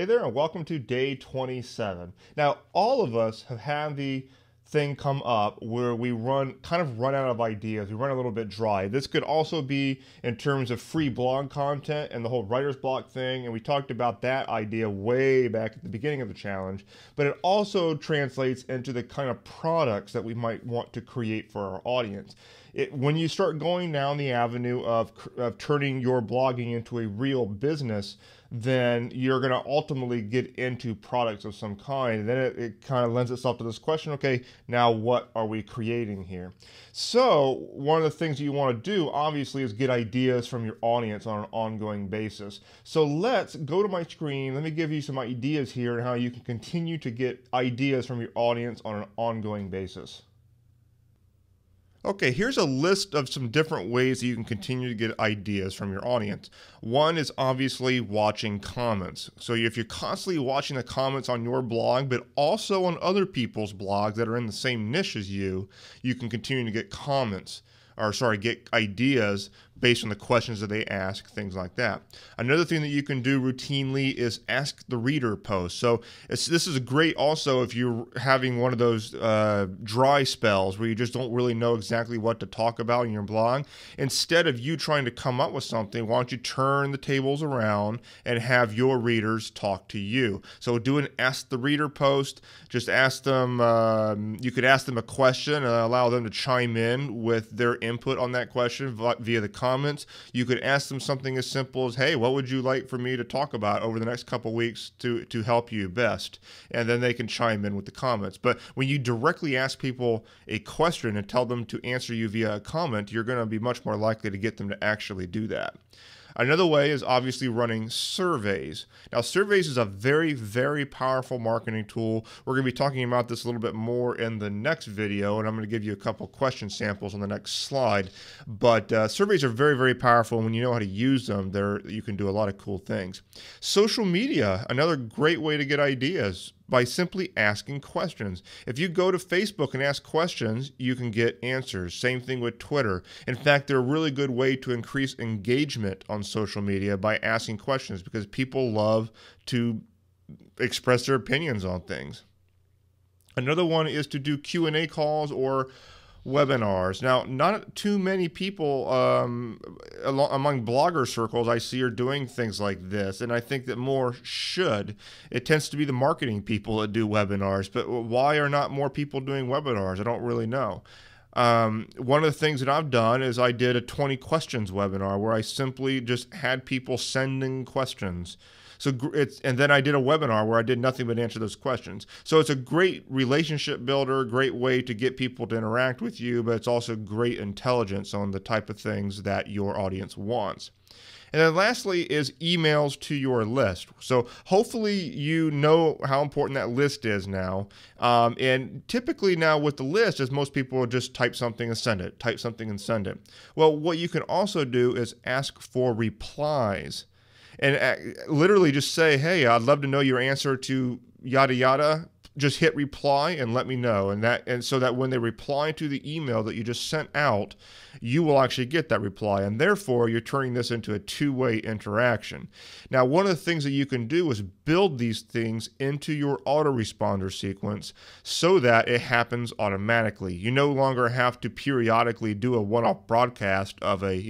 Hey there, and welcome to day 27. Now, all of us have had the thing come up where we kind of run out of ideas. We run a little bit dry. This could also be in terms of free blog content and the whole writer's block thing. And we talked about that idea way back at the beginning of the challenge. But it also translates into the kind of products that we might want to create for our audience. When you start going down the avenue of turning your blogging into a real business, then you're going to ultimately get into products of some kind. And then it kind of lends itself to this question, okay, now what are we creating here? So one of the things you want to do, obviously, is get ideas from your audience on an ongoing basis. So let's go to my screen. Let me give you some ideas here on how you can continue to get ideas from your audience on an ongoing basis. Okay, here's a list of some different ways that you can continue to get ideas from your audience. One is obviously watching comments. So if you're constantly watching the comments on your blog, but also on other people's blogs that are in the same niche as you, you can continue to get get ideas based on the questions that they ask, things like that. Another thing that you can do routinely is ask the reader post. So this is great also if you're having one of those dry spells where you just don't really know exactly what to talk about in your blog. Instead of you trying to come up with something, why don't you turn the tables around and have your readers talk to you? So do an ask the reader post. Just ask them, you could ask them a question and allow them to chime in with their input on that question via the comments. You could ask them something as simple as, hey, what would you like for me to talk about over the next couple weeks to help you best? And then they can chime in with the comments. But when you directly ask people a question and tell them to answer you via a comment, you're going to be much more likely to get them to actually do that. Another way is obviously running surveys. Now, surveys is a very, very powerful marketing tool. We're going to be talking about this a little bit more in the next video, and I'm going to give you a couple question samples on the next slide. But surveys are very, very powerful. When you know how to use them, you can do a lot of cool things. Social media, another great way to get ideas, by simply asking questions. If you go to Facebook and ask questions, you can get answers. Same thing with Twitter. In fact, they're a really good way to increase engagement on social media by asking questions because people love to express their opinions on things. Another one is to do Q&A calls or webinars. Now, not too many people among blogger circles I see are doing things like this, and I think that more should. It tends to be the marketing people that do webinars, but why are not more people doing webinars? I don't really know. One of the things that I've done is I did a 20 questions webinar where I simply just had people sending questions. And then I did a webinar where I did nothing but answer those questions. So it's a great relationship builder, great way to get people to interact with you, but it's also great intelligence on the type of things that your audience wants. And then lastly is emails to your list. So hopefully you know how important that list is now. And typically now with the list is most people will just type something and send it, type something and send it. Well, what you can also do is ask for replies. And literally just say, hey, I'd love to know your answer to yada yada. Just hit reply and let me know. And so that when they reply to the email that you just sent out, you will actually get that reply. And therefore, you're turning this into a two-way interaction. Now, one of the things that you can do is build these things into your autoresponder sequence so that it happens automatically. You no longer have to periodically do a one-off broadcast of a,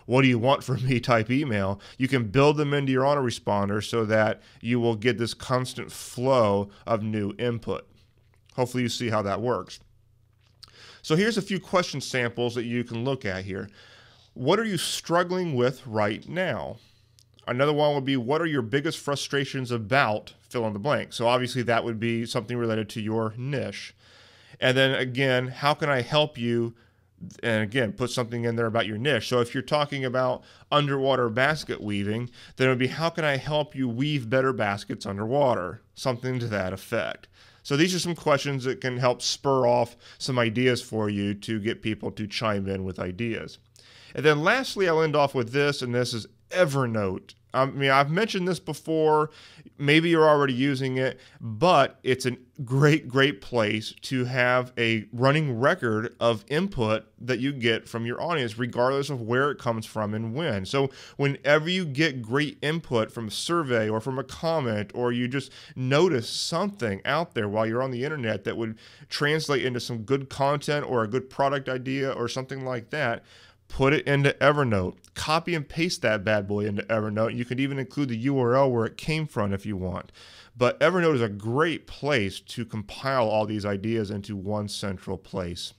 what do you want from me type email. You can build them into your autoresponder so that you will get this constant flow of new input. Hopefully you see how that works. So here's a few question samples that you can look at here. What are you struggling with right now? Another one would be, what are your biggest frustrations about fill in the blank? So obviously that would be something related to your niche. And then again, how can I help you? And again, put something in there about your niche. So if you're talking about underwater basket weaving, then it would be, how can I help you weave better baskets underwater? Something to that effect. So these are some questions that can help spur off some ideas for you to get people to chime in with ideas. And then lastly, I'll end off with this, and this is Evernote. I mean, I've mentioned this before. Maybe you're already using it, but it's a great place to have a running record of input that you get from your audience, regardless of where it comes from and when. So whenever you get great input from a survey or from a comment, or you just notice something out there while you're on the internet that would translate into some good content or a good product idea or something like that, put it into Evernote. Copy and paste that bad boy into Evernote. You can even include the URL where it came from if you want. But Evernote is a great place to compile all these ideas into one central place.